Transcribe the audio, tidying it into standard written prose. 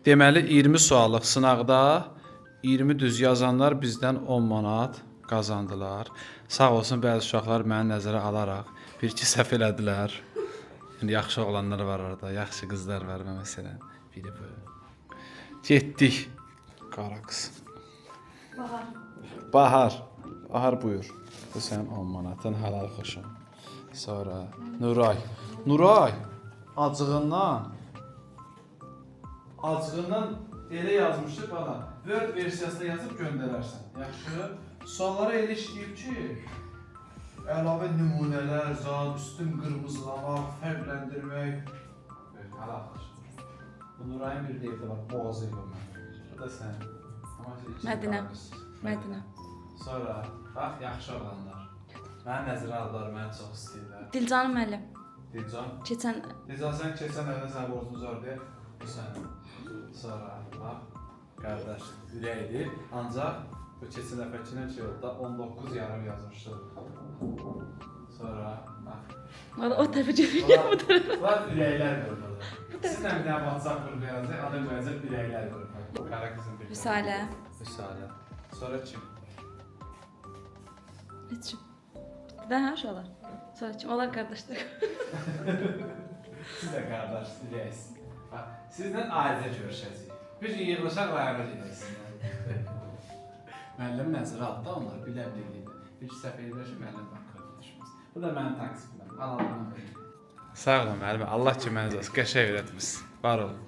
Deməli 20 suallıq sınaqda 20 düz yazanlar bizdən 10 manat qazandılar. Sağ olsun bəzi uşaqlar məni nəzərə alaraq bir-iki səhv elədilər. İndi yaxşı oğlanlar var orada, yaxşı qızlar var məsələn. Biri bu. Getdik. Qara qız. Bahar. Bahar. Bahar buyur. Bu sənin 10 manatın halal xoşun. Sonra Nuray. Nuray acığından elə yazmışdı bana. Word versiyasında yazıb göndərərsən. Yaxşı. Suallara elə işləyib ki, əlavə nümunələr, zat, üstün qırmızılamaq, fərqləndirmək. Halal xoşun. Bu Nurayın bir deyildi var, boğazı ilə mən. Bu da sən. Mədinə. Mədinə. Sonra, bax, yaxşı oğlanlar. Məni nəzərə aldılar, məni çox istəyirlər. Dilcan müəllim. Dilcan. Keçən Sən keçən əvvəl sənə borcumuz var deyə, bu sən. Sonra, bax, qardaş, ürəkdir. Ancaq bu keçən dəfəkinin yolda 19 yarım yazmışdı. Sonra, bax. o tərəfə gedir, bu tərəfə. Bunlar ürəklər qurulur. Sizlə bir dənə WhatsApp qrupu yazacaq, adı qoyacaq ürəklər qrupu. Qara qızın bir. Rüsalə. Rüsalə. Sonra kim? Heç kim. Bitdi də hə uşaqlar. Sonra kim? Onlar qardaşlar. Siz də qardaşsınız. Bax, sizlə ailəcə görüşəcəyik. Bir gün yığılışaq rayona gedək sizinlə. Müəllim nəzərə aldı da onlar bilə-bilirdi. Bir səhv edirlər ki, müəllim bankrota düşməz. Bu da mənim taksimim. Al-Allah'ım. Sağ olun müəllim. Allah ki mənə qəşəng öyrətmisiniz. Var olun.